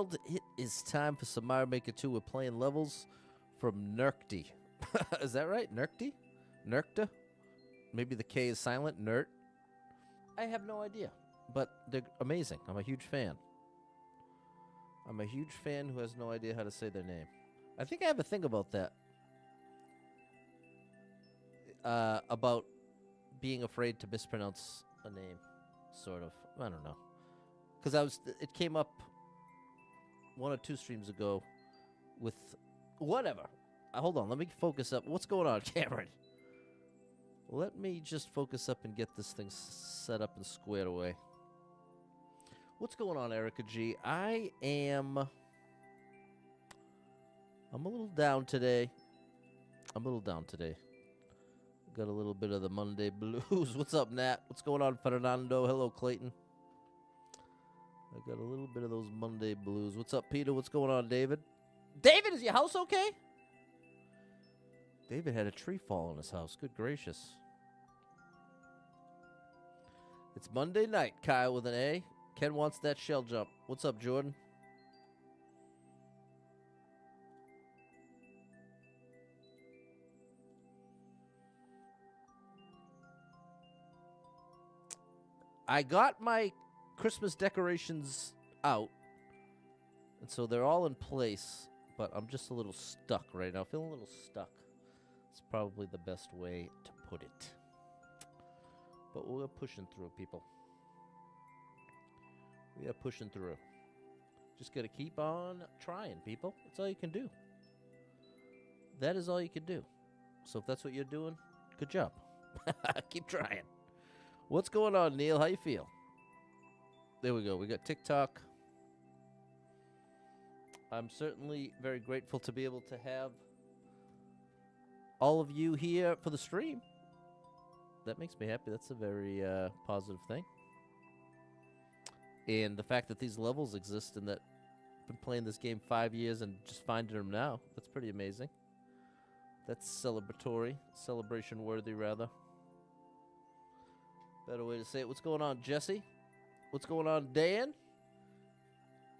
world. It is time for some Mario Maker 2. We're playing levels from Nurkte. Is that right? Nurkte? Nurkte? Maybe the K is silent. Nurt? I have no idea. But they're amazing. I'm a huge fan. I'm a huge fan who has no idea how to say their name. I think I have a thing about that. About being afraid to mispronounce a name. Sort of. I don't know. Because it came up 1 or 2 streams ago with whatever. Hold on, let me focus up. What's going on, Cameron? Let me just focus up and get this thing set up and squared away. What's going on, Erica G? I'm a little down today. Got a little bit of the Monday blues. What's up, Nat? What's going on, Fernando? Hello, Clayton. I got a little bit of those Monday blues. What's up, Peter? What's going on, David? David, is your house okay? David had a tree fall in his house. Good gracious. It's Monday night, Kyle with an A. Ken wants that shell jump. What's up, Jordan? I got my Christmas decorations out, and so they're all in place, but I'm just a little stuck right now. Feeling a little stuck. It's probably the best way to put it. But we're pushing through, people. We are pushing through. Just got to keep on trying, people. That's all you can do. That is all you can do. So if that's what you're doing, good job. Keep trying. What's going on, Neil? How you feel? There we go. We got TikTok. I'm certainly very grateful to be able to have all of you here for the stream. That makes me happy. That's a very positive thing. And the fact that these levels exist and that I've been playing this game 5 years and just finding them now, that's pretty amazing. That's celebratory. Celebration worthy, rather. Better way to say it. What's going on, Jesse? What's going on, Dan?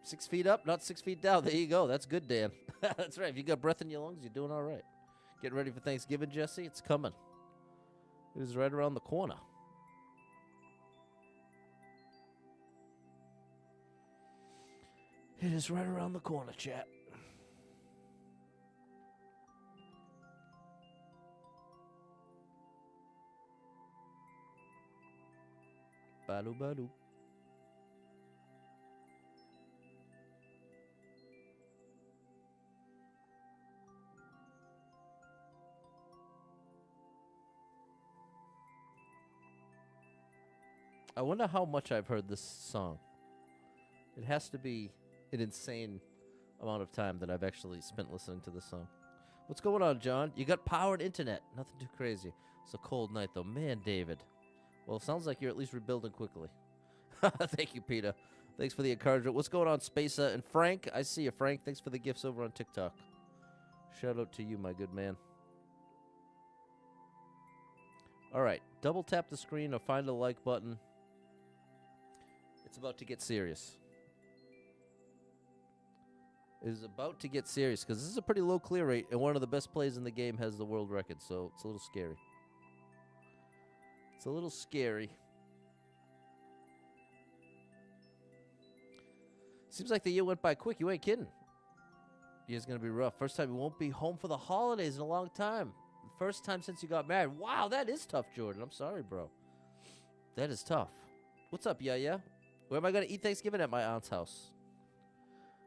6 feet up, not 6 feet down. There you go. That's good, Dan. That's right. If you got breath in your lungs, you're doing all right. Getting ready for Thanksgiving, Jesse? It's coming. It is right around the corner. It is right around the corner, chat. Badu badu. I wonder how much I've heard this song. It has to be an insane amount of time that I've actually spent listening to this song. What's going on, John? You got powered internet. Nothing too crazy. It's a cold night, though. Man, David. Well, it sounds like you're at least rebuilding quickly. Thank you, Peter. Thanks for the encouragement. What's going on, Spacer? And Frank, I see you, Frank. Thanks for the gifts over on TikTok. Shout out to you, my good man. All right. Double tap the screen or find a like button. It's about to get serious. It is about to get serious because this is a pretty low clear rate, and one of the best plays in the game has the world record, so it's a little scary. It's a little scary. Seems like the year went by quick. You ain't kidding. Year's going to be rough. First time you won't be home for the holidays in a long time. First time since you got married. Wow, that is tough, Jordan. I'm sorry, bro. That is tough. What's up, yeah? Where am I going to eat Thanksgiving? At my aunt's house.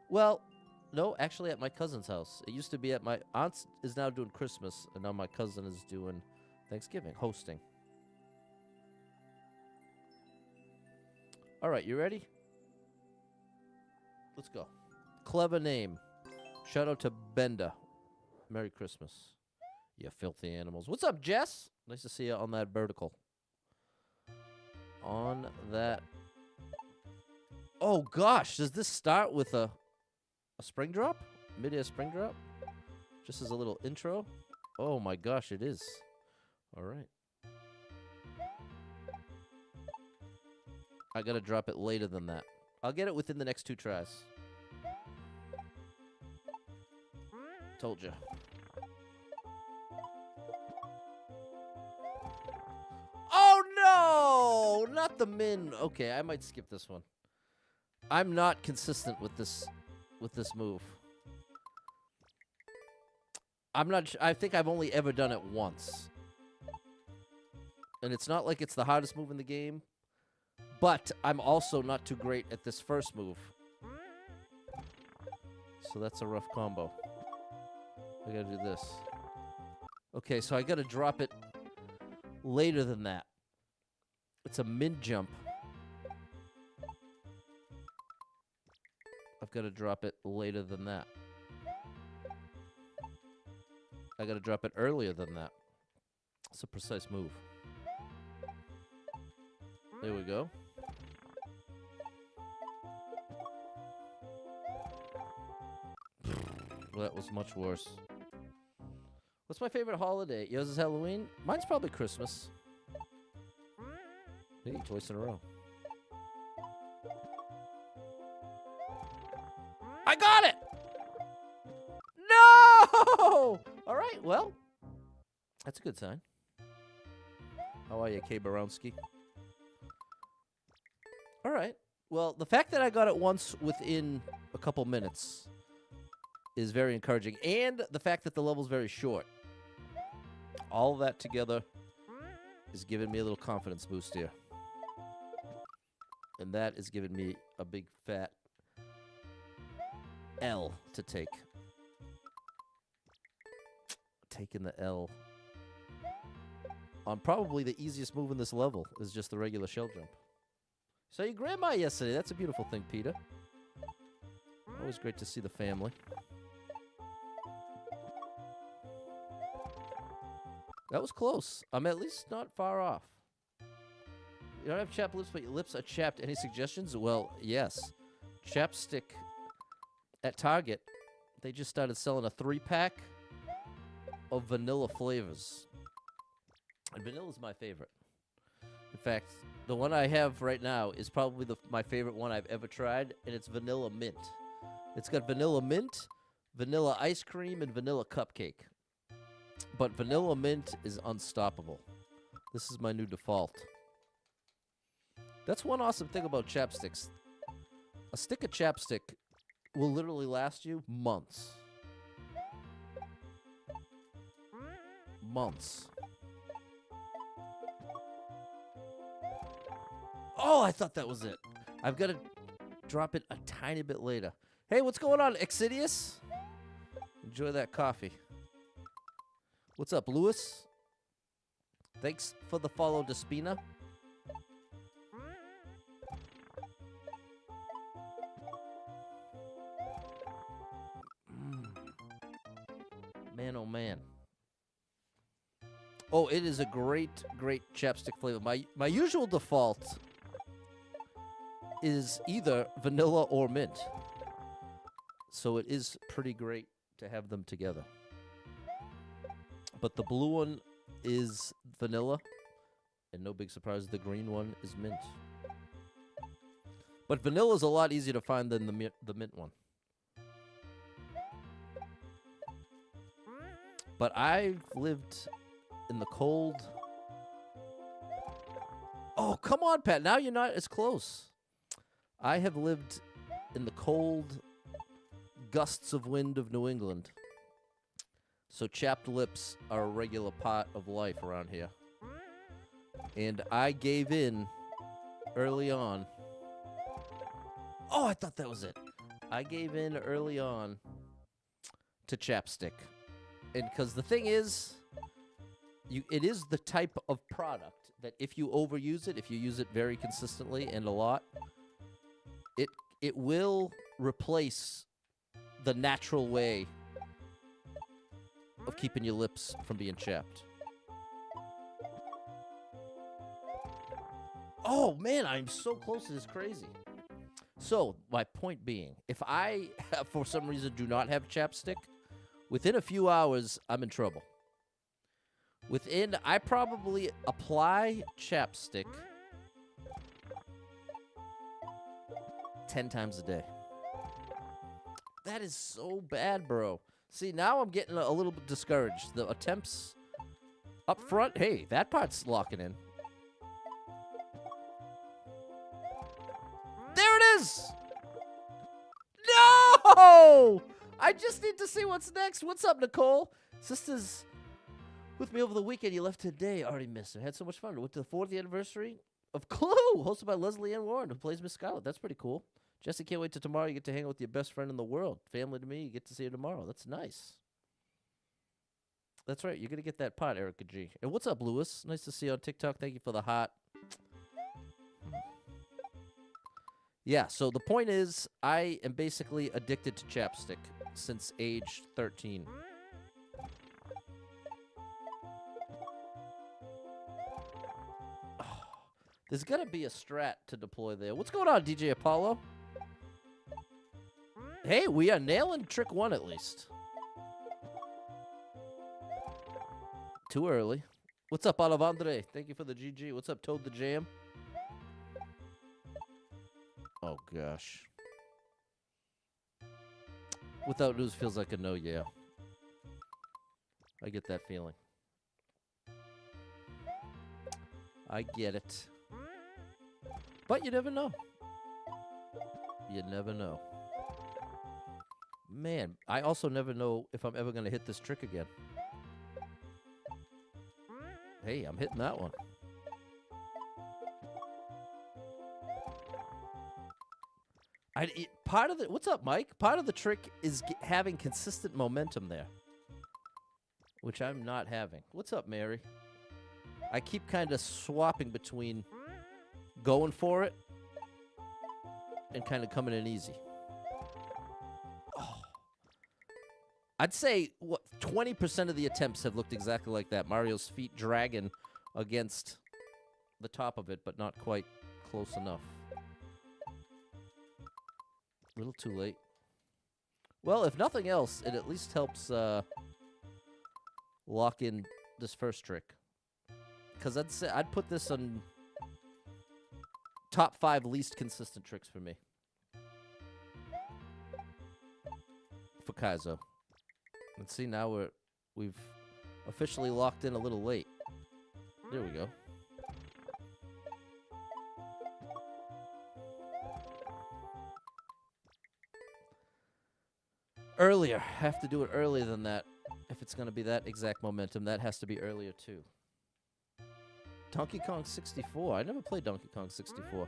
Well, no, actually at my cousin's house. It used to be at my aunt's is now doing Christmas, and now my cousin is doing Thanksgiving, hosting. All right, you ready? Let's go. Clever name. Shout out to Benda. Merry Christmas, you filthy animals. What's up, Jess? Nice to see you on that vertical. On that. Oh, gosh. Does this start with a spring drop? Mid-air spring drop? Just as a little intro? Oh, my gosh, it is. All right. I got to drop it later than that. I'll get it within the next 2 tries. Told you. Oh no! Not the min. Okay, I might skip this one. I'm not consistent with this move. I'm not. I think I've only ever done it once, and it's not like it's the hardest move in the game. But I'm also not too great at this first move, so that's a rough combo. I gotta do this. Okay, so I gotta drop it later than that. It's a min jump. I've got to drop it later than that. I got to drop it earlier than that. It's a precise move. There we go. Well, that was much worse. What's my favorite holiday? Yours is Halloween? Mine's probably Christmas. Hey, twice in a row. I got it! No! All right, well, that's a good sign. How are you, K. Barowski? All right. Well, the fact that I got it once within a couple minutes is very encouraging. And the fact that the level's very short. All that together is giving me a little confidence boost here. And that is giving me a big fat L to take. Taking the L on probably the easiest move in this level is just the regular shell jump. Saw your grandma yesterday. That's a beautiful thing, Peter. Always great to see the family. That was close. I'm at least not far off. You don't have chapped lips, but your lips are chapped. Any suggestions? Well, yes. Chapstick at Target, they just started selling a 3-pack of vanilla flavors. And vanilla's my favorite. In fact, the one I have right now is probably my favorite one I've ever tried, and it's vanilla mint. It's got vanilla mint, vanilla ice cream, and vanilla cupcake. But vanilla mint is unstoppable. This is my new default. That's one awesome thing about chapsticks. A stick of chapstick will literally last you months. Months. Oh, I thought that was it. I've got to drop it a tiny bit later. Hey, what's going on, Exidius? Enjoy that coffee. What's up, Lewis? Thanks for the follow, Despina. Man, oh man. Oh, it is a great, great chapstick flavor. My usual default is either vanilla or mint. So it is pretty great to have them together. But the blue one is vanilla, and no big surprise, the green one is mint. But vanilla is a lot easier to find than the mint one. But I've lived in the cold. Oh, come on, Pat. Now you're not as close. I have lived in the cold gusts of wind of New England. So chapped lips are a regular part of life around here. And I gave in early on. Oh, I thought that was it. I gave in early on to chapstick. And because the thing is, it is the type of product that if you overuse it, if you use it very consistently and a lot, it will replace the natural way of keeping your lips from being chapped. Oh, man, I'm so close to this crazy. So, my point being, if I, for some reason, do not have chapstick, within a few hours, I'm in trouble. I probably apply chapstick 10 times a day. That is so bad, bro. See, now I'm getting a little bit discouraged. The attempts up front, hey, that part's locking in. There it is! No! I just need to see what's next. What's up, Nicole? Sisters with me over the weekend. You left today. Already missed her. Had so much fun. Went to the 4th anniversary of Clue, hosted by Leslie Ann Warren, who plays Miss Scarlet. That's pretty cool. Jesse, can't wait till tomorrow. You get to hang out with your best friend in the world. Family to me. You get to see her tomorrow. That's nice. That's right. You're going to get that pot, Erica G. And what's up, Lewis? Nice to see you on TikTok. Thank you for the heart. Yeah, so the point is, I am basically addicted to chapstick since age 13. Oh, there's got to be a strat to deploy there. What's going on, DJ Apollo? Hey, we are nailing trick 1 at least. Too early. What's up, Olivandre? Thank you for the GG. What's up, Toad the Jam? Oh, gosh. Without news feels like a no, yeah. I get that feeling. I get it. But you never know. You never know. Man, I also never know if I'm ever going to hit this trick again. Hey, I'm hitting that one. Part of the what's up, Mike? Part of the trick is having consistent momentum there, which I'm not having. What's up, Mary? I keep kind of swapping between going for it and kind of coming in easy. Oh. I'd say 20% of the attempts have looked exactly like that. Mario's feet dragging against the top of it, but not quite close enough. A little too late. Well, if nothing else, it at least helps lock in this first trick. Because I'd put this on top 5 least consistent tricks for me. For Kaizo. Let's see, now we've officially locked in a little late. There we go. Earlier. Have to do it earlier than that. If it's going to be that exact momentum, that has to be earlier too. Donkey Kong 64. I never played Donkey Kong 64.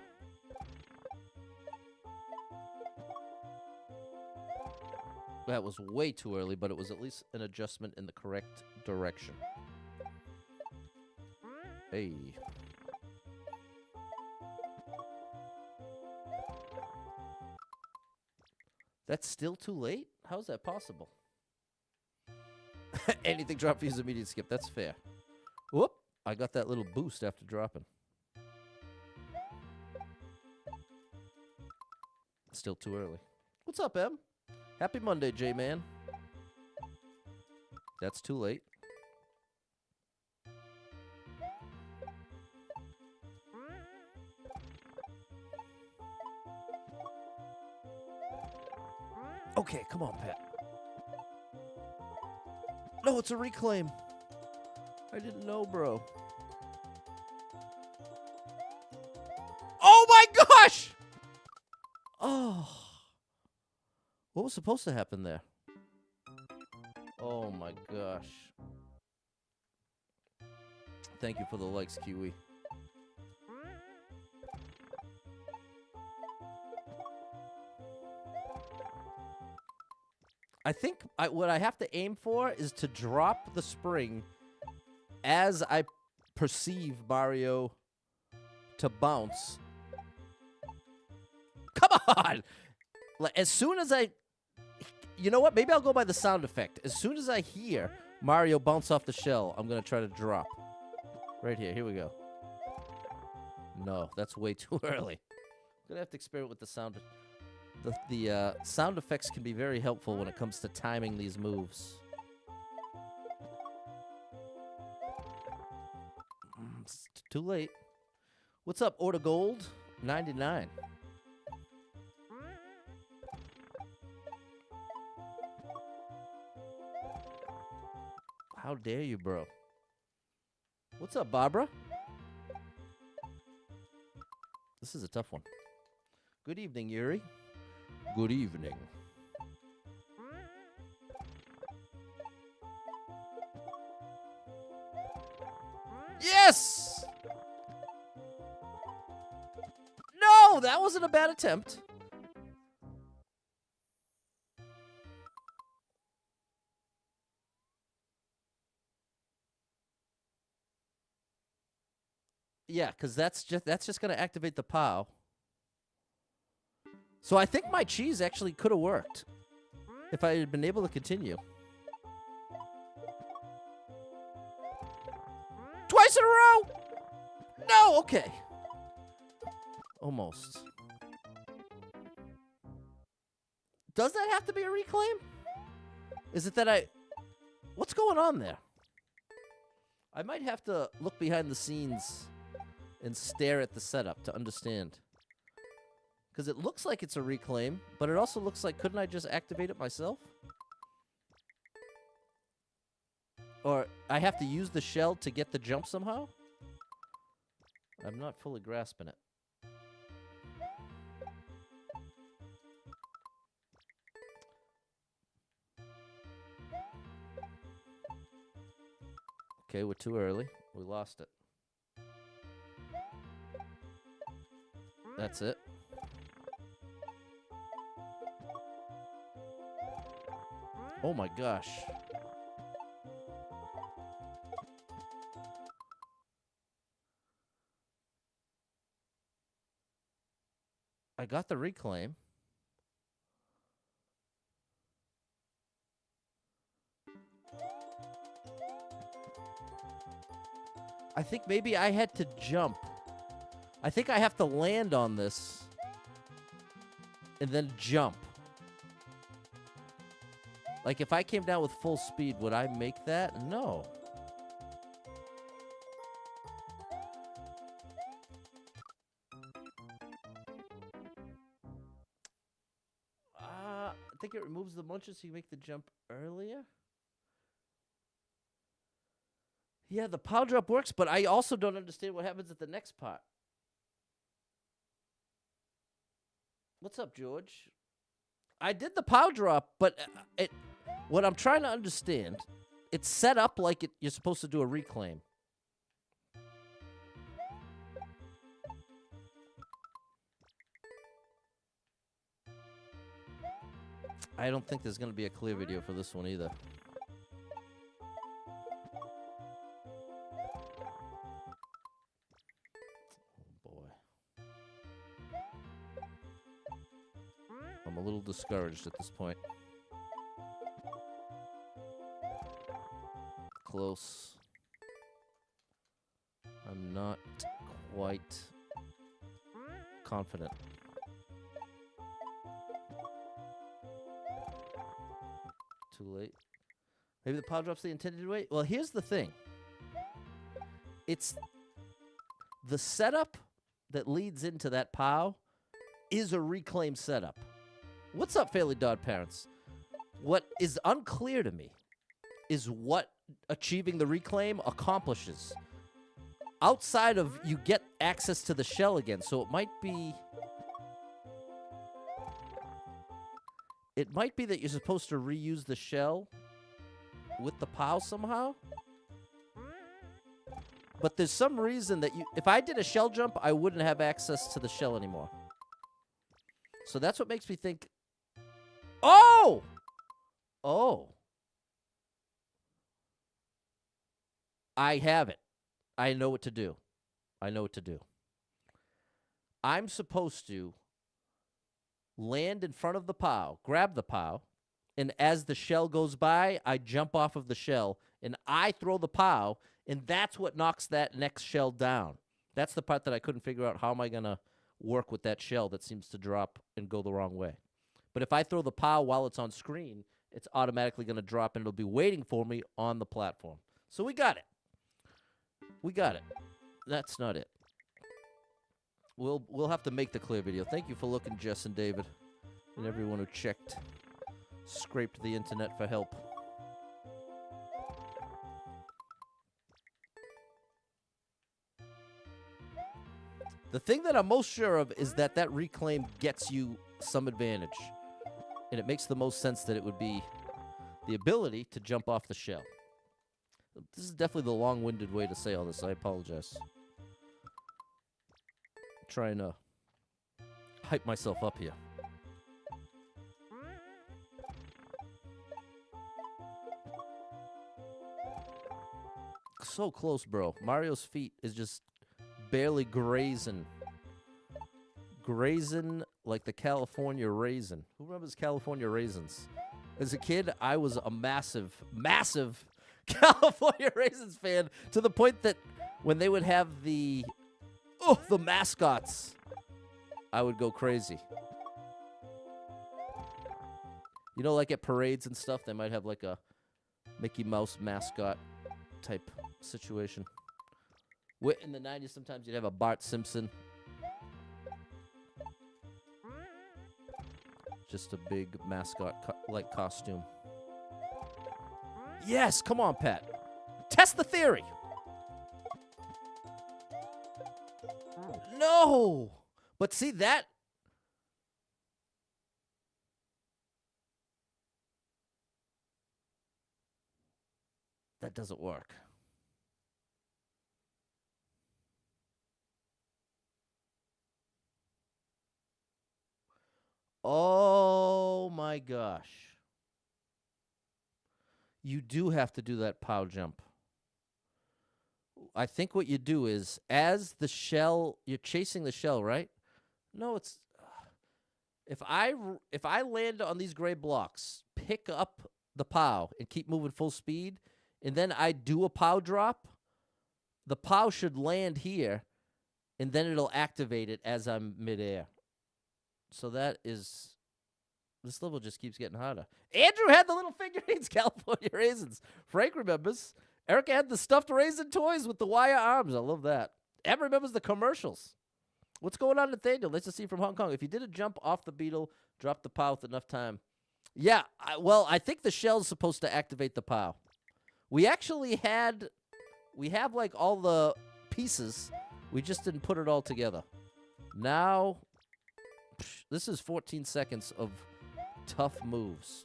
That was way too early, but it was at least an adjustment in the correct direction. Hey. That's still too late? How's that possible? Anything drop views immediate skip. That's fair. Whoop. I got that little boost after dropping. Still too early. What's up, Em? Happy Monday, J-Man. That's too late. Okay, come on, Pat. No, it's a reclaim. I didn't know, bro. Oh my gosh! Oh. What was supposed to happen there? Oh my gosh. Thank you for the likes, Kiwi. I think what I have to aim for is to drop the spring as I perceive Mario to bounce. Come on! As soon as I... You know what? Maybe I'll go by the sound effect. As soon as I hear Mario bounce off the shell, I'm going to try to drop. Right here. Here we go. No, that's way too early. I'm going to have to experiment with the sound. The sound effects can be very helpful when it comes to timing these moves. It's too late. What's up, Order Gold? 99. How dare you, bro? What's up, Barbara? This is a tough one. Good evening, Yuri. Good evening. Yes! No, that wasn't a bad attempt. Yeah, because that's just gonna activate the POW. So I think my cheese actually could have worked if I had been able to continue. Twice in a row? No, okay. Almost. Does that have to be a reclaim? Is it that what's going on there? I might have to look behind the scenes and stare at the setup to understand. Because it looks like it's a reclaim, but it also looks like, couldn't I just activate it myself? Or I have to use the shell to get the jump somehow? I'm not fully grasping it. Okay, we're too early. We lost it. That's it. Oh my gosh. I got the reclaim. I think maybe I had to jump. I think I have to land on this and then jump. Like, if I came down with full speed, would I make that? No. I think it removes the munches so you make the jump earlier. Yeah, the power drop works, but I also don't understand what happens at the next part. What's up, George? I did the power drop, but what I'm trying to understand, it's set up like you're supposed to do a reclaim. I don't think there's going to be a clear video for this one either. Oh boy. I'm a little discouraged at this point. Close. I'm not quite confident. Too late. Maybe the power drop's the intended way? Well, here's the thing. It's the setup that leads into that POW is a reclaim setup. What's up, Fairly Dodd parents? What is unclear to me is what achieving the reclaim accomplishes. Outside of you get access to the shell again, so it might be... It might be that you're supposed to reuse the shell with the POW somehow. But there's some reason that if I did a shell jump, I wouldn't have access to the shell anymore. So that's what makes me think, oh! Oh. I have it. I know what to do. I know what to do. I'm supposed to land in front of the POW, grab the POW, and as the shell goes by, I jump off of the shell, and I throw the POW, and that's what knocks that next shell down. That's the part that I couldn't figure out. How am I going to work with that shell that seems to drop and go the wrong way? But if I throw the POW while it's on screen, it's automatically going to drop, and it'll be waiting for me on the platform. So we got it. We got it. That's not it. We'll have to make the clear video. Thank you for looking, Jess and David, and everyone who scraped the internet for help. The thing that I'm most sure of is that that reclaim gets you some advantage. And it makes the most sense that it would be the ability to jump off the shell. This is definitely the long-winded way to say all this. I apologize. I'm trying to hype myself up here. So close, bro. Mario's feet is just barely grazing. Grazing like the California raisin. Who remembers California raisins? As a kid, I was a massive, massive California raisins fan, to the point that when they would have the mascots, I would go crazy. You know, like at parades and stuff, they might have like a Mickey Mouse mascot type situation. In the 90s, sometimes you'd have a Bart Simpson. Just a big mascot-like costume. Yes, come on, Pat. Test the theory. No! But see, that doesn't work. Oh my gosh. You do have to do that pow jump. I think what you do is, as the shell, you're chasing the shell, right? No, it's if I land on these gray blocks, pick up the pow and keep moving full speed, and then I do a pow drop, the pow should land here, and then it'll activate it as I'm midair. So that is, this level just keeps getting harder. Andrew had the little figurines, California raisins. Frank remembers. Erica had the stuffed raisin toys with the wire arms. I love that. Evan remembers the commercials. What's going on, Nathaniel? Let's just see from Hong Kong. If you did a jump off the beetle, drop the POW with enough time. Yeah, well, I think the shell's supposed to activate the POW. We have like all the pieces. We just didn't put it all together. Now, this is 14 seconds of tough moves.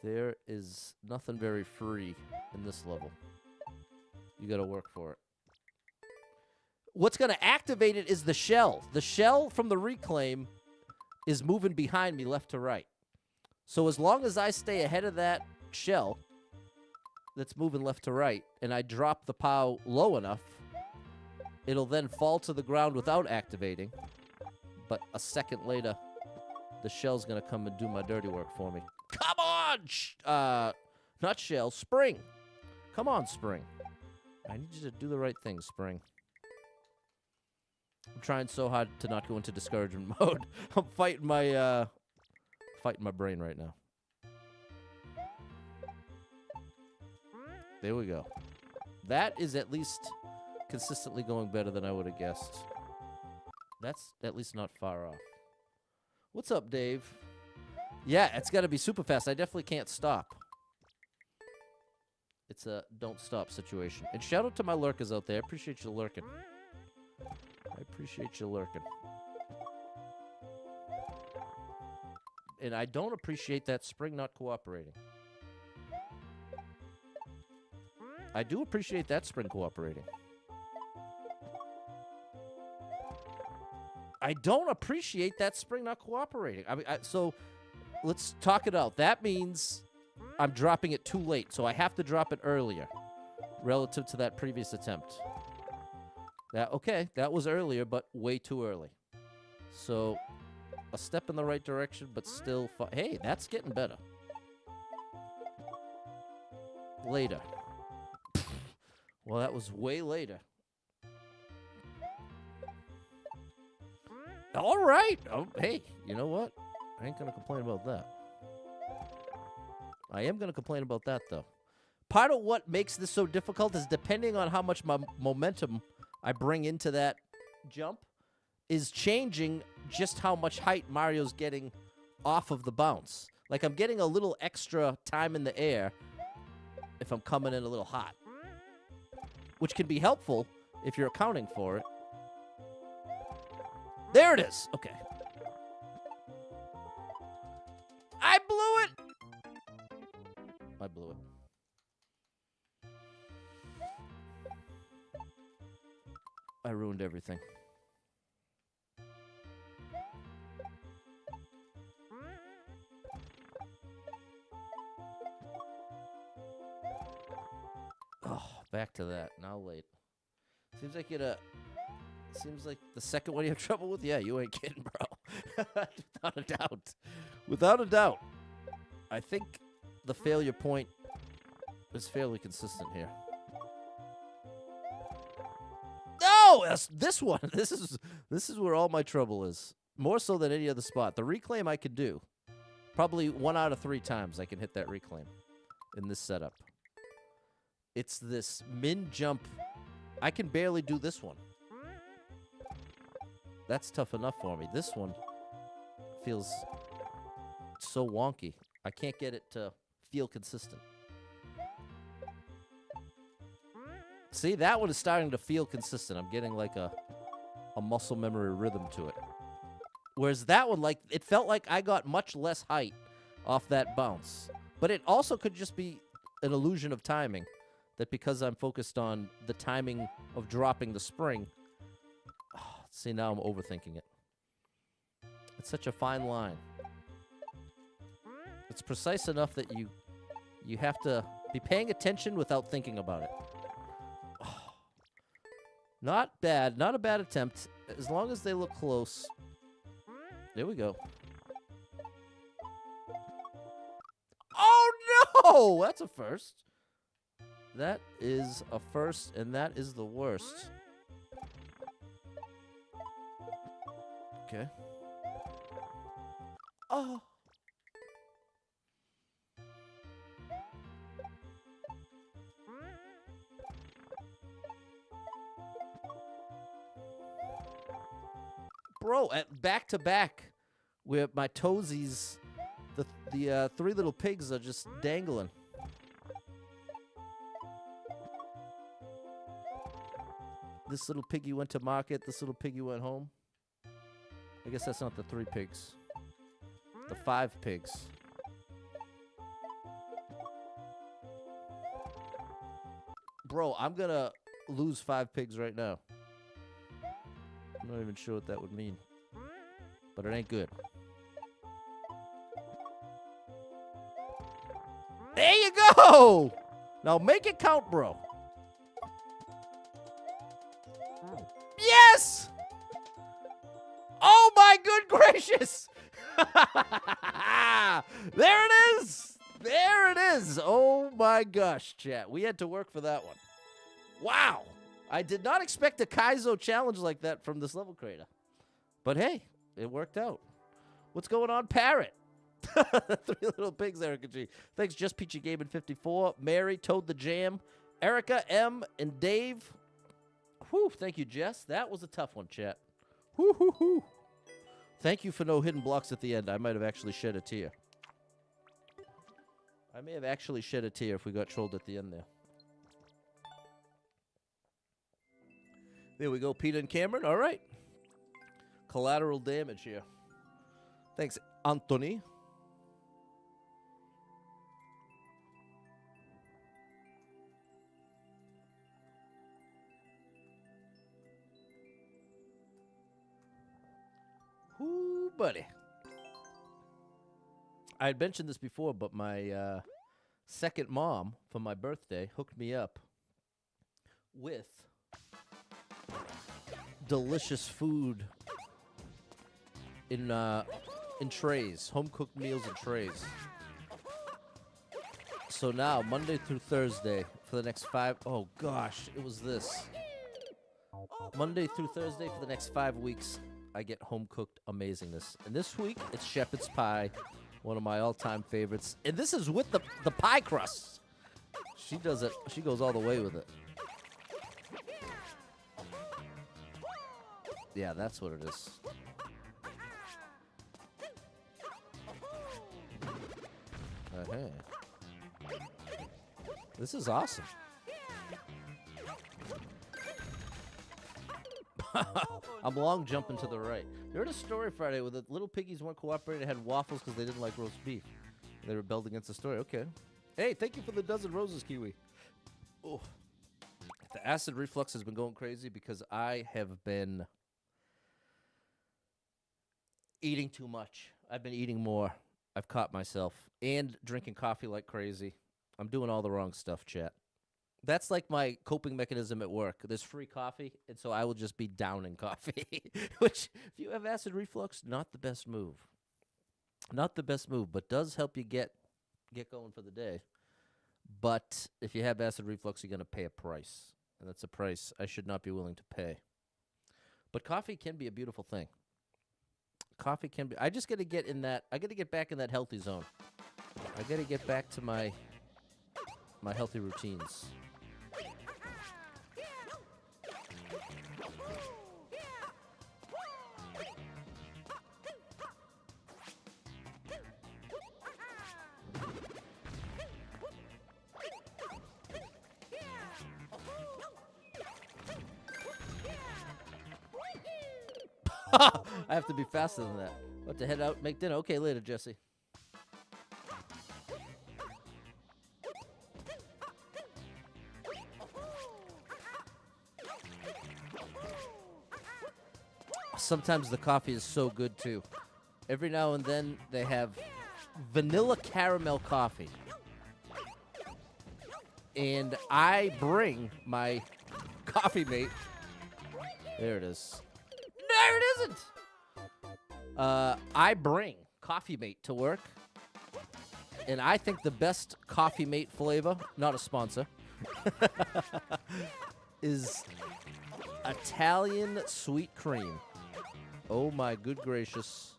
There is nothing very free in this level. You got to work for it. What's going to activate it is the shell. The shell from the reclaim is moving behind me left to right. So as long as I stay ahead of that shell that's moving left to right, and I drop the POW low enough, it'll then fall to the ground without activating. But a second later, the shell's going to come and do my dirty work for me. Come on! Not shell, spring. Come on, spring. I need you to do the right thing, spring. I'm trying so hard to not go into discouragement mode. I'm fighting my brain right now. There we go. That is at least consistently going better than I would have guessed. That's at least not far off. What's up, Dave? Yeah, it's got to be super fast. I definitely can't stop. It's a don't stop situation. And shout out to my lurkers out there. I appreciate you lurking. I appreciate you lurking. And I don't appreciate that spring not cooperating. I do appreciate that spring cooperating. I don't appreciate that spring not cooperating. I mean, so let's talk it out. That means I'm dropping it too late, so I have to drop it earlier relative to that previous attempt. Okay, that was earlier, but way too early. So a step in the right direction, but still... Hey, that's getting better. Later. Well, that was way later. All right. Oh, hey, you know what? I ain't going to complain about that. I am going to complain about that, though. Part of what makes this so difficult is depending on how much momentum I bring into that jump is changing just how much height Mario's getting off of the bounce. Like, I'm getting a little extra time in the air if I'm coming in a little hot, which can be helpful if you're accounting for it. There it is. Okay. I blew it. I blew it. I ruined everything. Oh, back to that. Now late. Seems like seems like the second one you have trouble with? Yeah, you ain't kidding, bro. Without a doubt. Without a doubt. I think the failure point is fairly consistent here. No! This one. This is where all my trouble is. More so than any other spot. The reclaim I could do. Probably 1 out of 3 times I can hit that reclaim in this setup. It's this min jump. I can barely do this one. That's tough enough for me. This one feels so wonky. I can't get it to feel consistent. See, that one is starting to feel consistent. I'm getting like a muscle memory rhythm to it. Whereas that one, like, it felt like I got much less height off that bounce. But it also could just be an illusion of timing. That because I'm focused on the timing of dropping the spring. Oh, see, now I'm overthinking it. It's such a fine line. It's precise enough that you have to be paying attention without thinking about it. Oh, not bad. Not a bad attempt. As long as they look close. There we go. Oh, no! That's a first. That is a first, and that is the worst. Okay. Oh. Bro, at back to back, where my toesies, the 3 little pigs are just dangling. This little piggy went to market. This little piggy went home. I guess that's not the 3 pigs. The 5 pigs. Bro, I'm going to lose 5 pigs right now. I'm not even sure what that would mean. But it ain't good. There you go! Now make it count, bro. Yes! Oh my good gracious! There it is! There it is! Oh my gosh, chat. We had to work for that one. Wow! I did not expect a Kaizo challenge like that from this level creator. But hey, it worked out. What's going on, Parrot? 3 little pigs, Erica G. Thanks, Just Peachy Gaming 54, Mary, Toad the Jam, Erica M, and Dave. Whew, thank you, Jess. That was a tough one, chat. Whoo, hoo, hoo. Thank you for no hidden blocks at the end. I might have actually shed a tear. I may have actually shed a tear if we got trolled at the end there. There we go, Peter and Cameron. All right. Collateral damage here. Thanks, Anthony. Ooh, buddy. I had mentioned this before, but my second mom for my birthday hooked me up with delicious food in trays, home cooked meals in trays. So now Monday through Thursday for the next 5. Oh gosh, it was this. Monday through Thursday for the next 5 weeks, I get home cooked amazingness. And this week it's shepherd's pie, one of my all-time favorites. And this is with the pie crust. She does it. She goes all the way with it. Yeah, that's what it is. This is awesome. I'm long jumping to the right. You heard a story Friday where the little piggies weren't cooperating, had waffles because they didn't like roast beef. They rebelled against the story. Okay. Hey, thank you for the dozen roses, Kiwi. Oh. The acid reflux has been going crazy because I have been eating too much. I've been eating more. I've caught myself. And drinking coffee like crazy. I'm doing all the wrong stuff, chat. That's like my coping mechanism at work. There's free coffee, and so I will just be downing coffee. Which, if you have acid reflux, not the best move. Not the best move, but does help you get going for the day. But if you have acid reflux, you're going to pay a price. And that's a price I should not be willing to pay. But coffee can be a beautiful thing. Coffee can be. I just got to get in that. I got to get back in that healthy zone. I got to get back to my healthy routines. I have to be faster than that. About to head out, make dinner. Okay, later, Jesse. Sometimes the coffee is so good, too. Every now and then, they have vanilla caramel coffee. And I bring my coffee mate. There it is. There it isn't! I bring Coffee Mate to work. And I think the best Coffee Mate flavor, not a sponsor, is Italian sweet cream. Oh my good gracious.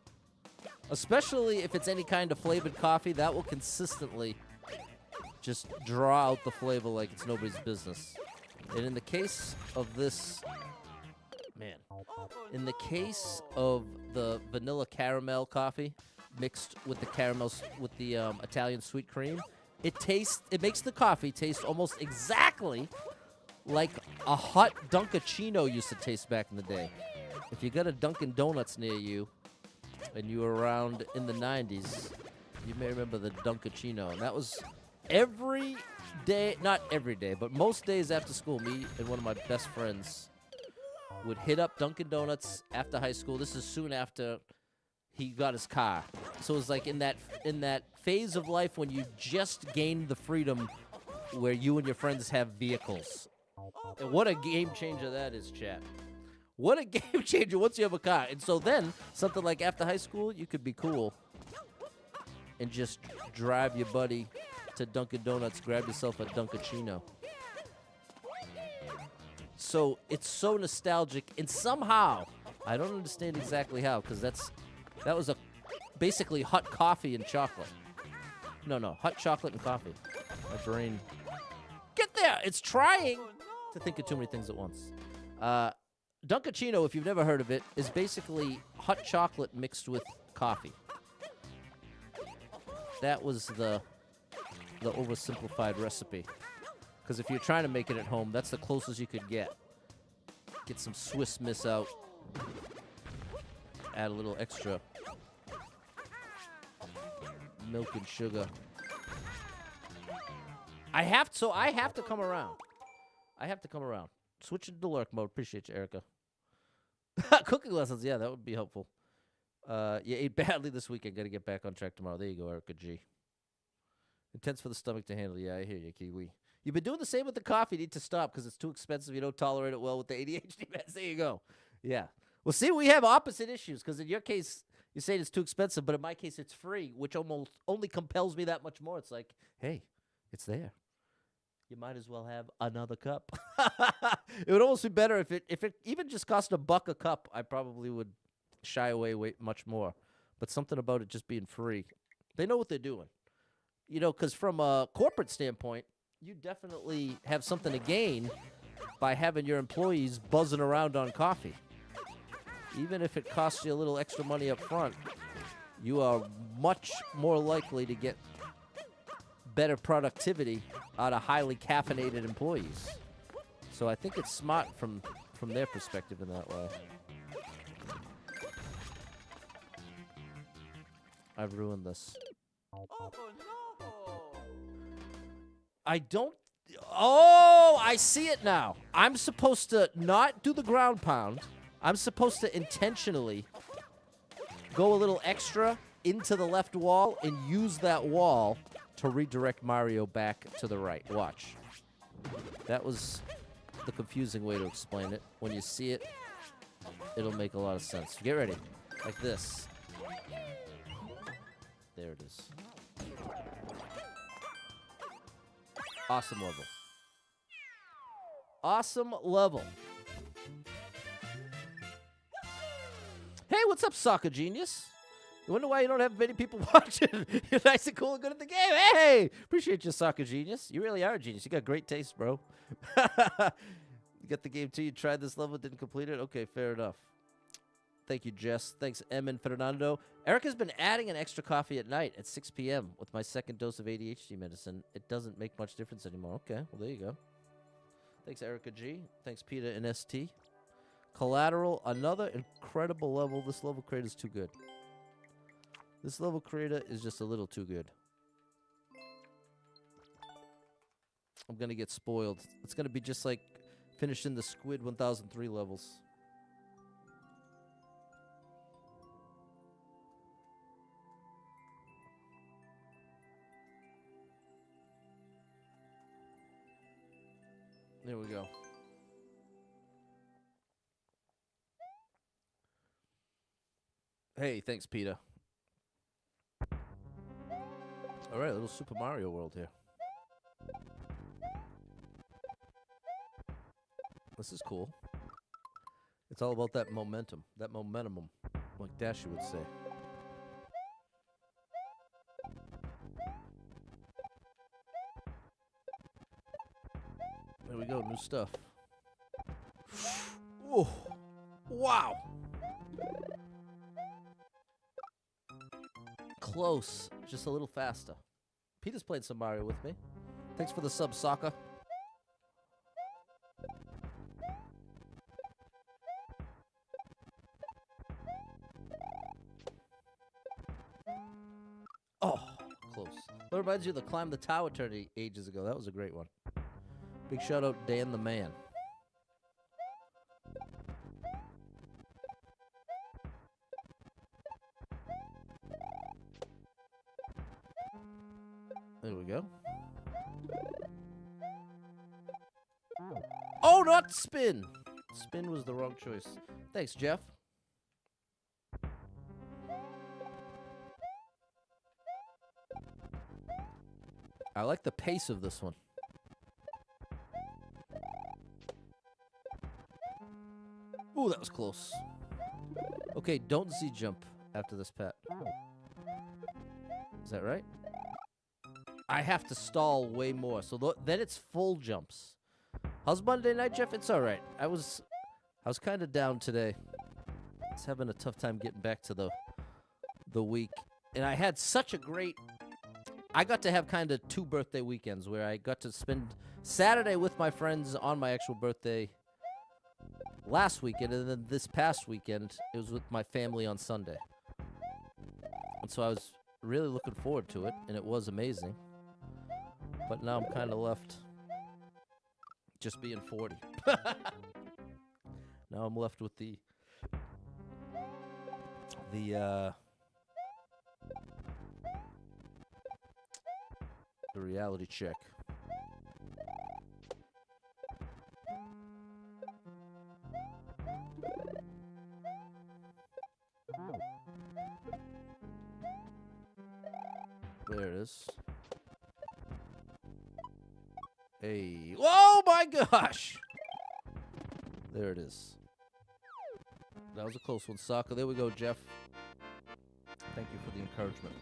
Especially if it's any kind of flavored coffee, that will consistently just draw out the flavor like it's nobody's business. And in the case of this, man, in the case of the vanilla caramel coffee mixed with the caramels with the Italian sweet cream, it makes the coffee taste almost exactly like a hot Dunkachino used to taste back in the day. If you got a Dunkin' Donuts near you and you were around in the 90s, you may remember the Dunkachino. And that was every day, not every day, but most days after school, me and one of my best friends would hit up Dunkin' Donuts after high school. This is soon after he got his car. So it was like in that phase of life when you just gained the freedom where you and your friends have vehicles. And what a game changer that is, chat. What a game changer once you have a car. And so then, something like after high school, you could be cool and just drive your buddy to Dunkin' Donuts, grab yourself a Dunkachino. So it's so nostalgic, and somehow, I don't understand exactly how, because that was basically hot coffee and chocolate. No, hot chocolate and coffee. My brain, get there! It's trying to think of too many things at once. Dunkachino, if you've never heard of it, is basically hot chocolate mixed with coffee. That was the oversimplified recipe. Because if you're trying to make it at home, that's the closest you could get. Get some Swiss Miss out. Add a little extra milk and sugar. I have to come around. Switch into lurk mode. Appreciate you, Erica. Cooking lessons, yeah, that would be helpful. You ate badly this weekend. Got to get back on track tomorrow. There you go, Erica G. Intense for the stomach to handle. Yeah, I hear you, Kiwi. You've been doing the same with the coffee. You need to stop because it's too expensive. You don't tolerate it well with the ADHD meds. There you go. Yeah. Well, see, we have opposite issues because in your case, you say it's too expensive, but in my case, it's free, which almost only compels me that much more. It's like, hey, it's there. You might as well have another cup. It would almost be better if it even just cost $1 a cup. I probably would shy away much more. But something about it just being free. They know what they're doing. You know, because from a corporate standpoint, you definitely have something to gain by having your employees buzzing around on coffee. Even if it costs you a little extra money up front, you are much more likely to get better productivity out of highly caffeinated employees. So I think it's smart from from their perspective in that way. I've ruined this. Oh no! I don't... Oh, I see it now. I'm supposed to not do the ground pound. I'm supposed to intentionally go a little extra into the left wall and use that wall to redirect Mario back to the right. Watch. That was the confusing way to explain it. When you see it, it'll make a lot of sense. Get ready. Like this. There it is. Awesome level. Awesome level. Hey, what's up, Soccer Genius? You wonder why you don't have many people watching? You're nice and cool and good at the game. Hey, appreciate you, Soccer Genius. You really are a genius. You got great taste, bro. You got the game too. You tried this level, didn't complete it. Okay, fair enough. Thank you, Jess. Thanks, Em and Fernando. Erica's been adding an extra coffee at night at 6 p.m. with my second dose of ADHD medicine. It doesn't make much difference anymore. Okay, well, there you go. Thanks, Erica G. Thanks, Peter and ST. Collateral, another incredible level. This level creator is too good. This level creator is just a little too good. I'm going to get spoiled. It's going to be just like finishing the Squid 1003 levels. There we go. Hey, thanks, Peter. All right, little Super Mario World here. This is cool. It's all about that momentum. That momentum, like Dashi would say. There we go, new stuff. Whoa. Wow. Close, just a little faster. Peter's played some Mario with me. Thanks for the sub, Sokka. Oh, close. That reminds you of the Climb the Tower turn ages ago. That was a great one. Big shout out, Dan the Man. There we go. Oh, not spin! Spin was the wrong choice. Thanks, Jeff. I like the pace of this one. Ooh, that was close. Okay, don't Z-jump after this, Pat. Is that right? I have to stall way more, so then it's full jumps. How's Monday night, Jeff? It's all right. I was kind of down today. I was having a tough time getting back to the week, and I had such a great. I got to have kind of 2 birthday weekends where I got to spend Saturday with my friends on my actual birthday last weekend, and then this past weekend it was with my family on Sunday. And so I was really looking forward to it, and it was amazing. But now I'm kind of left just being 40. Now I'm left with the reality check. There it is. Hey. Oh my gosh! There it is. That was a close one, Sokka. There we go, Jeff. Thank you for the encouragement.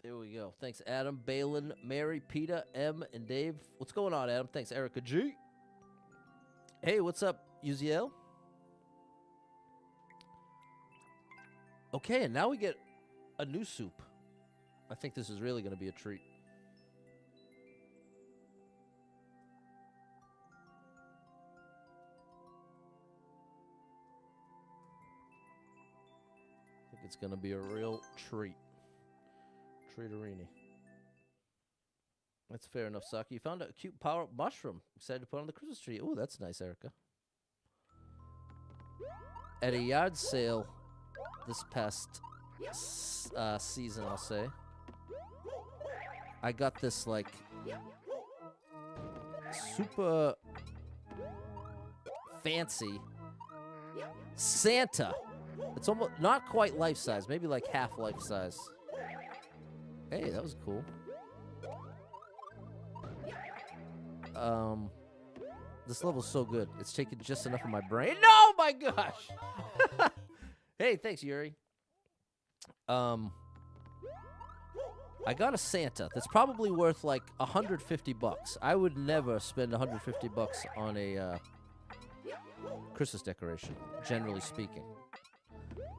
There we go. Thanks, Adam, Balin, Mary, Peter, M, and Dave. What's going on, Adam? Thanks, Erica G. Hey, what's up, UZL? Okay, and now we get a new soup. I think this is really going to be a treat. I think it's going to be a real treat. Treaterini. That's fair enough, Saki. You found a cute power mushroom. Excited to put on the Christmas tree. Oh, that's nice, Erica. At a yard sale this past season, I'll say, I got this, like, super fancy Santa. It's almost not quite life size, maybe like half life size. Hey, that was cool. This level's so good. It's taking just enough of my brain. No, my gosh. Hey, thanks, Yuri. I got a Santa that's probably worth like $150. I would never spend $150 on a Christmas decoration, generally speaking.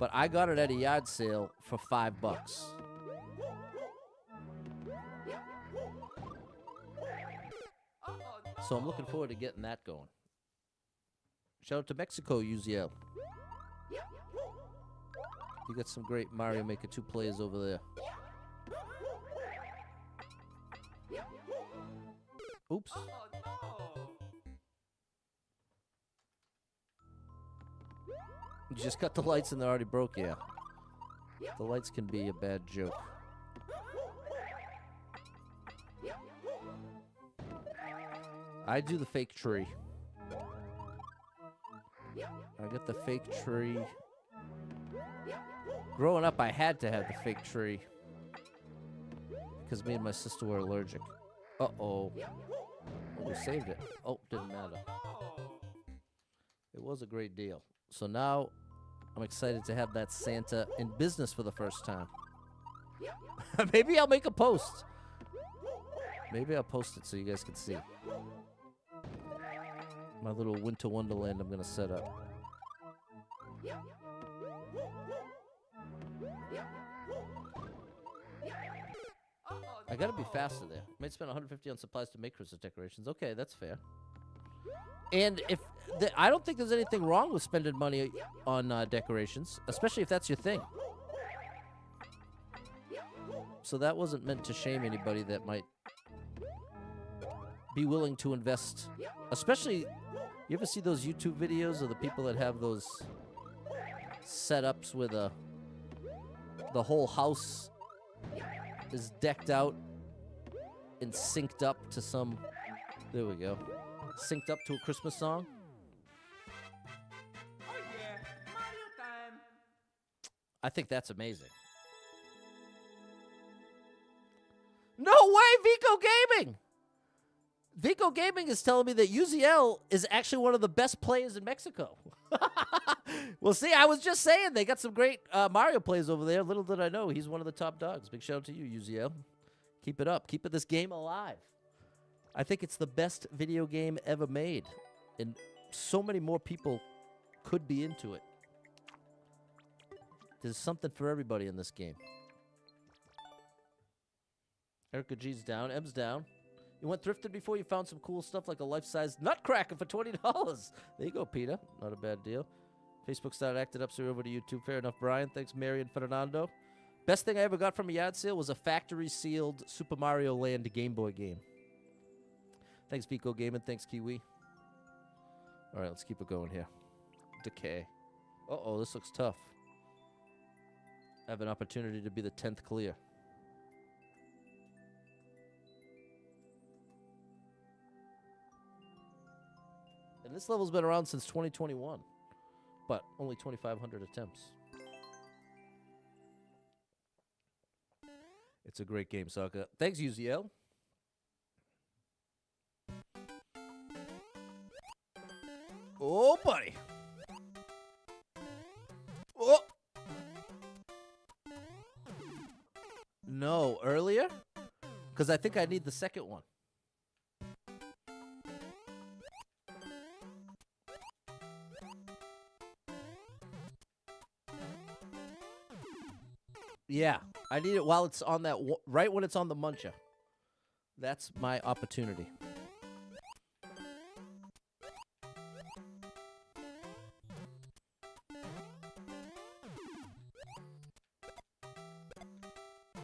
But I got it at a yard sale for $5. So I'm looking forward to getting that going. Shout out to Mexico, UZL. You got some great Mario Maker 2 players over there. Oops. You just cut the lights and they're already broke, yeah. The lights can be a bad joke. I do the fake tree. I got the fake tree. Growing up, I had to have the fake tree because me and my sister were allergic. Uh-oh. Oh, we saved it. Oh, didn't matter. It was a great deal. So now I'm excited to have that Santa in business for the first time. Maybe I'll make a post. Maybe I'll post it so you guys can see. My little winter wonderland I'm going to set up. I got to be faster there. Might spend $150 on supplies to make Christmas decorations. Okay, that's fair. And if I don't think there's anything wrong with spending money on decorations, especially if that's your thing. So that wasn't meant to shame anybody that might be willing to invest. Especially, you ever see those YouTube videos of the people that have those setups where the whole house is decked out and synced up to some, there we go, synced up to a Christmas song? Oh yeah, Mario time. I think that's amazing. No way, Vico Gaming! Vico Gaming is telling me that UZL is actually one of the best players in Mexico. Well, see, I was just saying they got some great Mario players over there. Little did I know, he's one of the top dogs. Big shout out to you, UZL. Keep it up. Keep this game alive. I think it's the best video game ever made. And so many more people could be into it. There's something for everybody in this game. Erica G's down. M's down. You went thrifted before you found some cool stuff like a life-size nutcracker for $20. There you go, Peter. Not a bad deal. Facebook started acting up, so we're over to YouTube. Fair enough, Brian. Thanks, Mary and Fernando. Best thing I ever got from a yard sale was a factory-sealed Super Mario Land Game Boy game. Thanks, Vico Gaming. Thanks, Kiwi. All right, let's keep it going here. Decay. Uh-oh, this looks tough. I have an opportunity to be the 10th clear. And this level's been around since 2021, but only 2,500 attempts. It's a great game, Sokka. Thanks, UZL. Oh, buddy. Oh. No, earlier? Because I think I need the second one. Yeah, I need it while it's on that, right when it's on the muncher. That's my opportunity.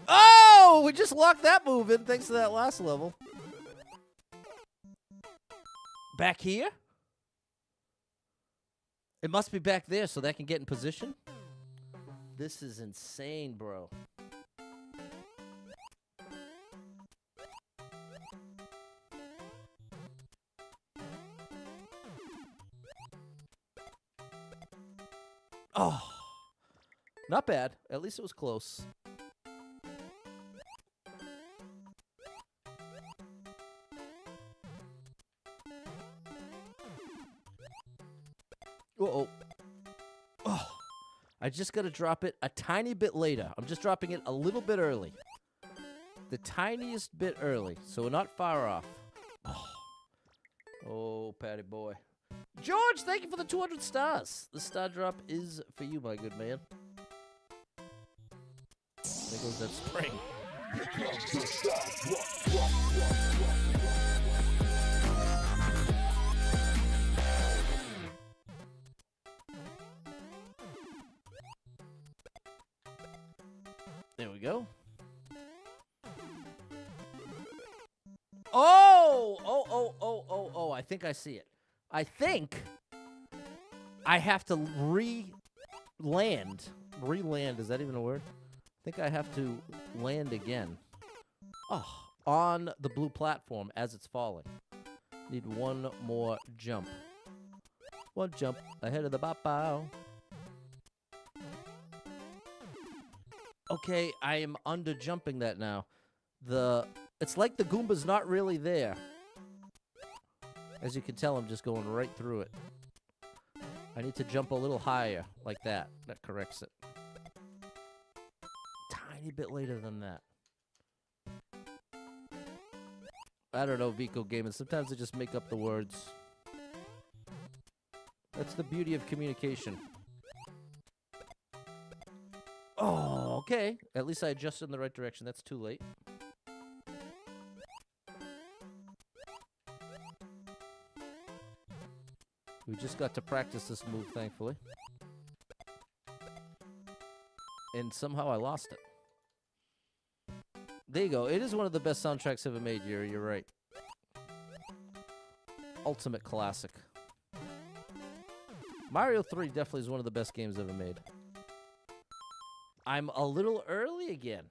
Oh, we just locked that move in thanks to that last level. Back here? It must be back there so that can get in position. This is insane, bro. Oh, not bad. At least it was close. Uh-oh. Oh, I just got to drop it a tiny bit later. I'm just dropping it a little bit early. The tiniest bit early, so we're not far off. Oh, Patty boy. George, thank you for the 200 stars. The star drop is for you, my good man. There goes that spring. There we go. Oh, I think I see it. I think I have to re-land. Re-land, is that even a word? I think I have to land again. Oh, on the blue platform as it's falling. Need one more jump. One jump ahead of the bow. Okay, I am under jumping that now. It's like the Goomba's not really there. As you can tell, I'm just going right through it. I need to jump a little higher, like that. That corrects it. Tiny bit later than that. I don't know, Vico Gaming. Sometimes I just make up the words. That's the beauty of communication. Oh, okay. At least I adjusted in the right direction. That's too late. We just got to practice this move, thankfully. And somehow I lost it. There you go. It is one of the best soundtracks ever made, Yuri. You're right. Ultimate classic. Mario 3 definitely is one of the best games ever made. I'm a little early again.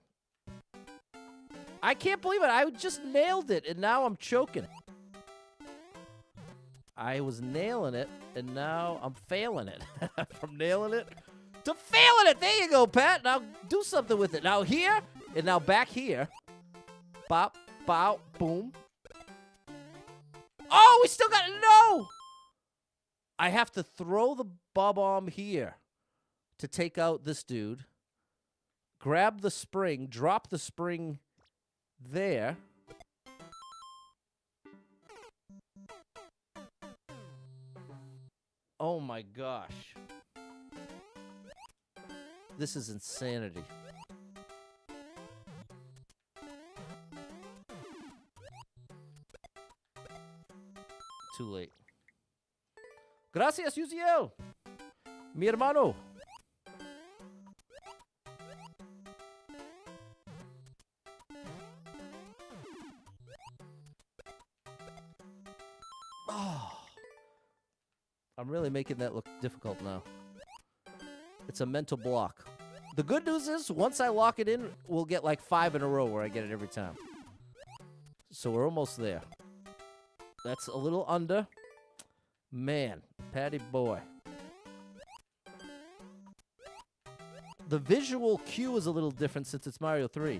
I can't believe it. I just nailed it, and now I'm choking. I was nailing it, and now I'm failing it. From nailing it to failing it. There you go, Pat. Now do something with it. Now here, and now back here. Bop, bow, boom. Oh, we still got it. No! I have to throw the bob-omb here to take out this dude. Grab the spring, drop the spring there. Oh my gosh. This is insanity. Too late. Gracias, Uziel. Mi hermano. Oh. I'm really making that look difficult now. It's a mental block. The good news is, once I lock it in, we'll get like 5 in a row where I get it every time. So we're almost there. That's a little under. Man, Patty boy. The visual cue is a little different since it's Mario 3.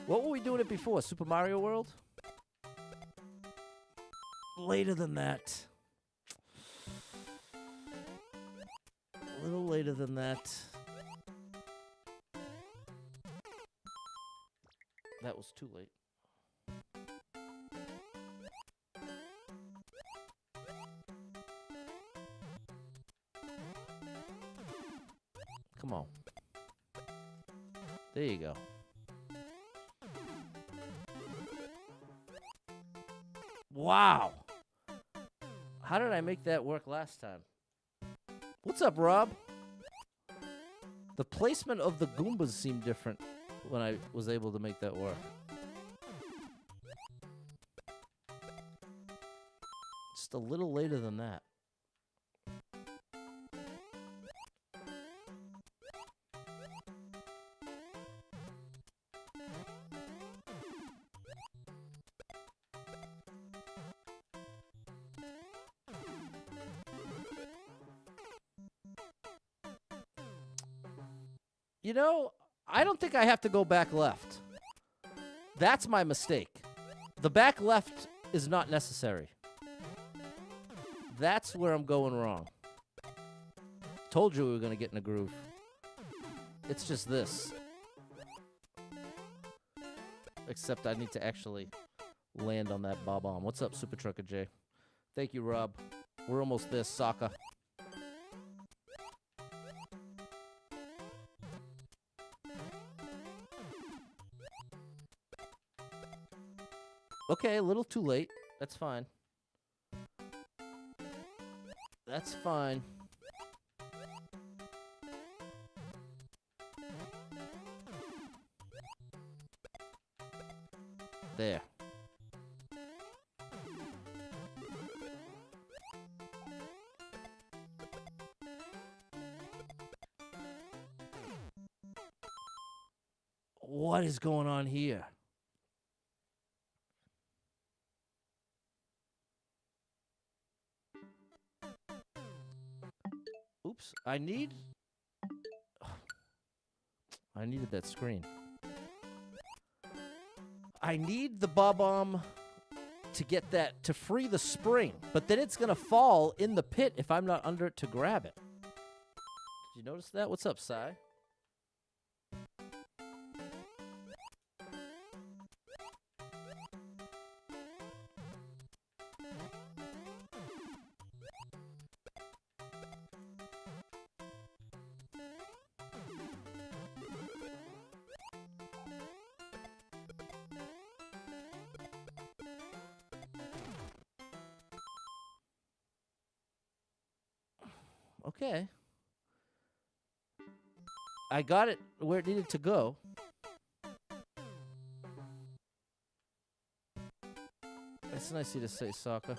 What were we doing it before? Super Mario World? Later than that. A little later than that. That was too late. Come on. There you go. Wow. How did I make that work last time? What's up, Rob? The placement of the Goombas seemed different when I was able to make that work. Just a little later than that. You know, I don't think I have to go back left. That's my mistake. The back left is not necessary. That's where I'm going wrong. Told you we were going to get in a groove. It's just this. Except I need to actually land on that bob-omb. What's up, Super Trucker J? Thank you, Rob. We're almost there, Sokka. Okay, a little too late. That's fine. That's fine. There. What is going on here? Oops, I needed that screen. I need the bob-omb to get that, to free the spring, but then it's going to fall in the pit if I'm not under it to grab it. Did you notice that? What's up, Sai? Okay. I got it where it needed to go. That's nice of you to say, Sokka.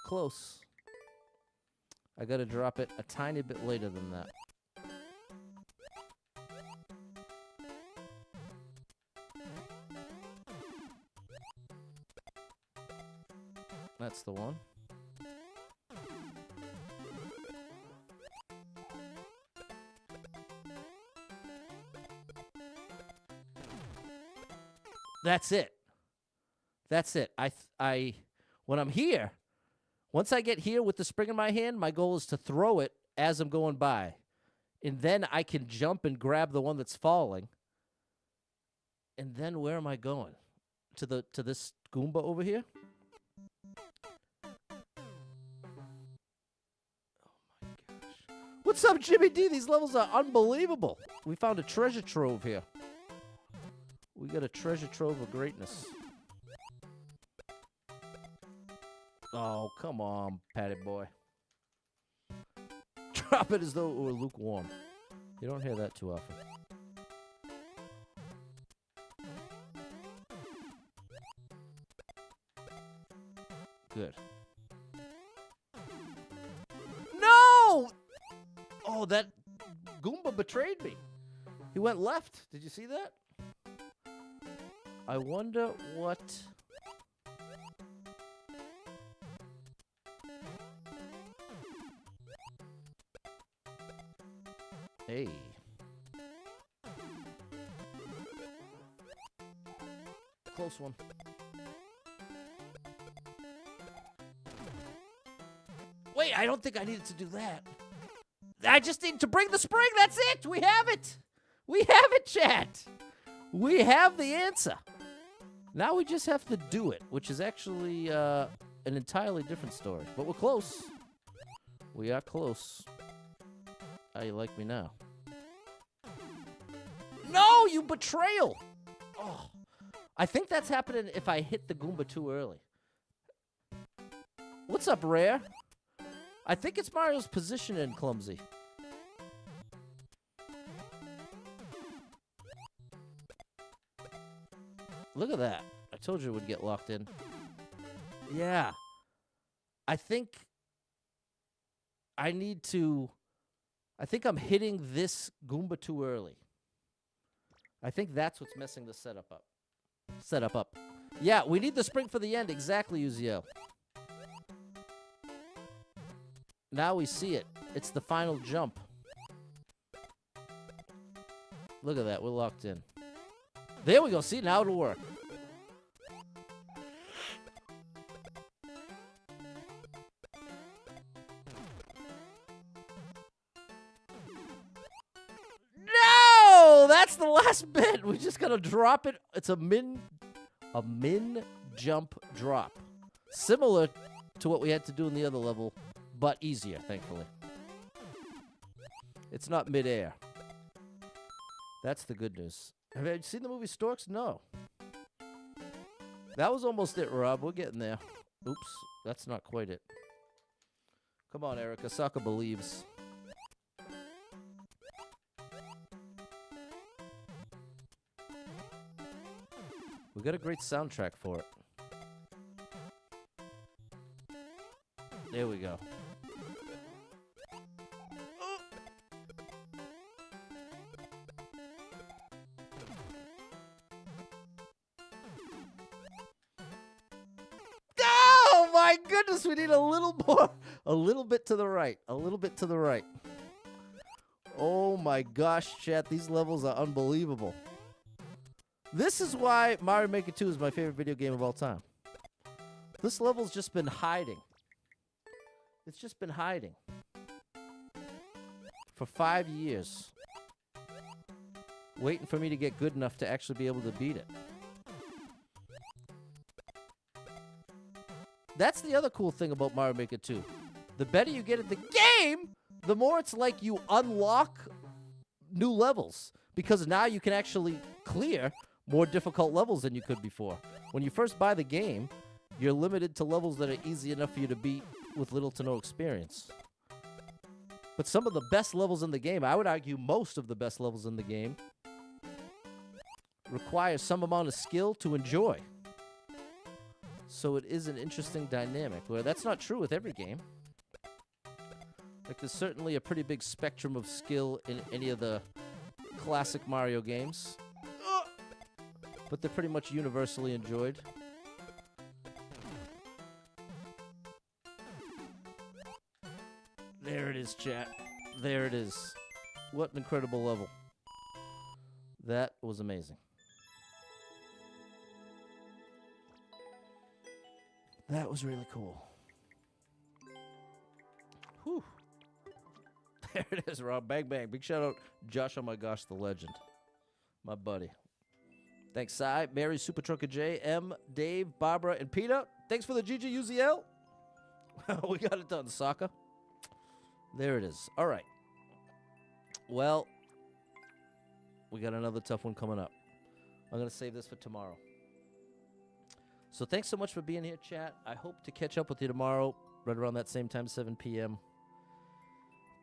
Close. I gotta drop it a tiny bit later than that. That's the one. That's it. That's it. When I'm here, once I get here with the spring in my hand, my goal is to throw it as I'm going by. And then I can jump and grab the one that's falling. And then where am I going? To this Goomba over here? What's up, Jimmy D? These levels are unbelievable. We found a treasure trove here. We got a treasure trove of greatness. Oh, come on, Patty boy. Drop it as though it were lukewarm. You don't hear that too often. Good. No! Oh, that Goomba betrayed me. He went left. Did you see that? I wonder what... Hey. Close one. Wait, I don't think I needed to do that. I just need to bring the spring. That's it. We have it. We have it, chat. We have the answer. Now we just have to do it, which is actually an entirely different story. But we're close. We are close. How you like me now? No, you betrayal! Oh, I think that's happening if I hit the Goomba too early. What's up, Rare? I think it's Mario's positioning, Clumsy. Look at that. I told you it would get locked in. Yeah. I think I need to... I think I'm hitting this Goomba too early. I think that's what's messing the setup up. Yeah, we need the spring for the end. Exactly, Uziel. Now we see it. It's the final jump. Look at that. We're locked in. There we go. See, now it'll work. No! That's the last bit. We just got to drop it. It's a min jump drop. Similar to what we had to do in the other level, but easier, thankfully. It's not midair. That's the good news. Have you seen the movie Storks? No. That was almost it, Rob. We're getting there. Oops, that's not quite it. Come on, Erica. Sokka believes. We got a great soundtrack for it. There we go. Oh my goodness, we need a little more. A little bit to the right. A little bit to the right. Oh my gosh, chat. These levels are unbelievable. This is why Mario Maker 2 is my favorite video game of all time. This level's just been hiding. It's just been hiding. For 5 years. Waiting for me to get good enough to actually be able to beat it. That's the other cool thing about Mario Maker 2. The better you get at the game, the more it's like you unlock new levels. Because now you can actually clear more difficult levels than you could before. When you first buy the game, you're limited to levels that are easy enough for you to beat with little to no experience. But some of the best levels in the game, I would argue most of the best levels in the game, require some amount of skill to enjoy. So it is an interesting dynamic, where that's not true with every game. Like, there's certainly a pretty big spectrum of skill in any of the classic Mario games. But they're pretty much universally enjoyed. There it is, chat. There it is. What an incredible level. That was amazing. That was really cool. Whew. There it is, Rob. Bang, bang. Big shout out, Josh, oh my gosh, the legend. My buddy. Thanks, Cy, Mary, Super Trucker J, M, Dave, Barbara, and Peter. Thanks for the GGUZL. We got it done, Sokka. There it is. All right. Well, we got another tough one coming up. I'm going to save this for tomorrow. So thanks so much for being here, chat. I hope to catch up with you tomorrow, right around that same time, 7 p.m.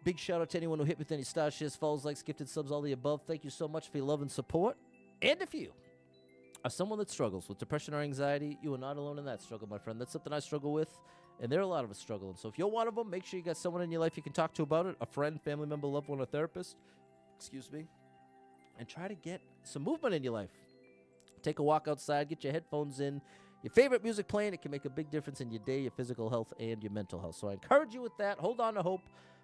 Big shout out to anyone who hit me with any star shares, follows, likes, gifted subs, all the above. Thank you so much for your love and support. And if you are someone that struggles with depression or anxiety, you are not alone in that struggle, my friend. That's something I struggle with, and there are a lot of us struggling. So if you're one of them, make sure you got someone in your life you can talk to about it, a friend, family member, loved one, a therapist, and try to get some movement in your life. Take a walk outside, get your headphones in, your favorite music playing. It can make a big difference in your day, your physical health, and your mental health. So I encourage you with that. Hold on to hope.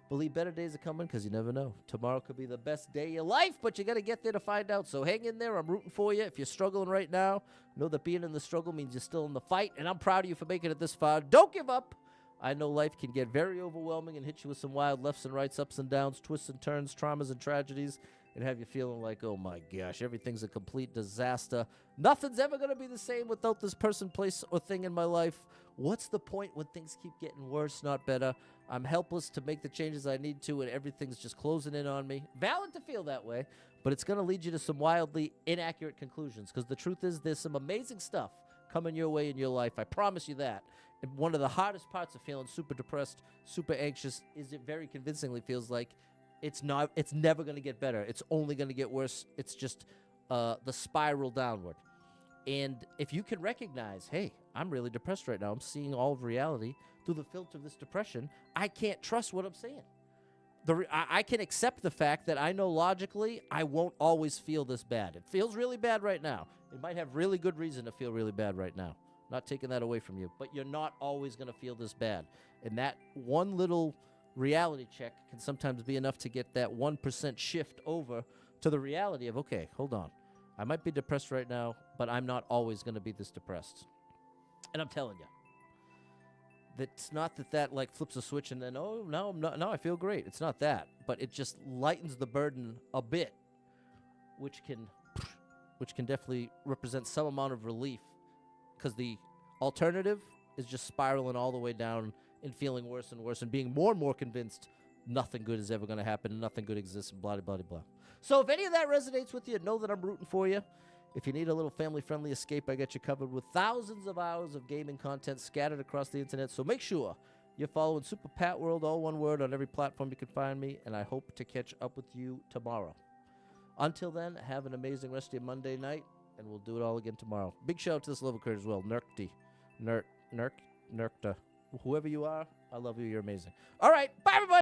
Believe better days are coming, because you never know. Tomorrow could be the best day of your life, but you got to get there to find out. So hang in there. I'm rooting for you. If you're struggling right now, know that being in the struggle means you're still in the fight, and I'm proud of you for making it this far. Don't give up. I know life can get very overwhelming and hit you with some wild lefts and rights, ups and downs, twists and turns, traumas and tragedies, and have you feeling like, oh my gosh, everything's a complete disaster. Nothing's ever going to be the same without this person, place, or thing in my life. What's the point when things keep getting worse, not better? I'm helpless to make the changes I need to, and everything's just closing in on me. Valid to feel that way, but it's going to lead you to some wildly inaccurate conclusions, because the truth is there's some amazing stuff coming your way in your life. I promise you that. And one of the hardest parts of feeling super depressed, super anxious, is it very convincingly feels like it's never going to get better. It's only going to get worse. It's just the spiral downward. And if you can recognize, hey, I'm really depressed right now. I'm seeing all of reality through the filter of this depression. I can't trust what I'm saying. I can accept the fact that I know logically I won't always feel this bad. It feels really bad right now. It might have really good reason to feel really bad right now. Not taking that away from you. But you're not always going to feel this bad. And that one little reality check can sometimes be enough to get that 1% shift over to the reality of, okay, hold on. I might be depressed right now, but I'm not always going to be this depressed. And I'm telling you, it's not that like flips a switch and then, oh, no, I feel great. It's not that. But it just lightens the burden a bit, which can definitely represent some amount of relief, because the alternative is just spiraling all the way down and feeling worse and worse and being more and more convinced nothing good is ever going to happen, nothing good exists, and blah, blah, blah, blah. So if any of that resonates with you, know that I'm rooting for you. If you need a little family-friendly escape, I got you covered with thousands of hours of gaming content scattered across the internet. So make sure you're following Super Pat World, all one word, on every platform you can find me, and I hope to catch up with you tomorrow. Until then, have an amazing rest of your Monday night, and we'll do it all again tomorrow. Big shout out to this level creator as well, Nurkte. Nurkte. Whoever you are, I love you. You're amazing. All right, bye, everybody.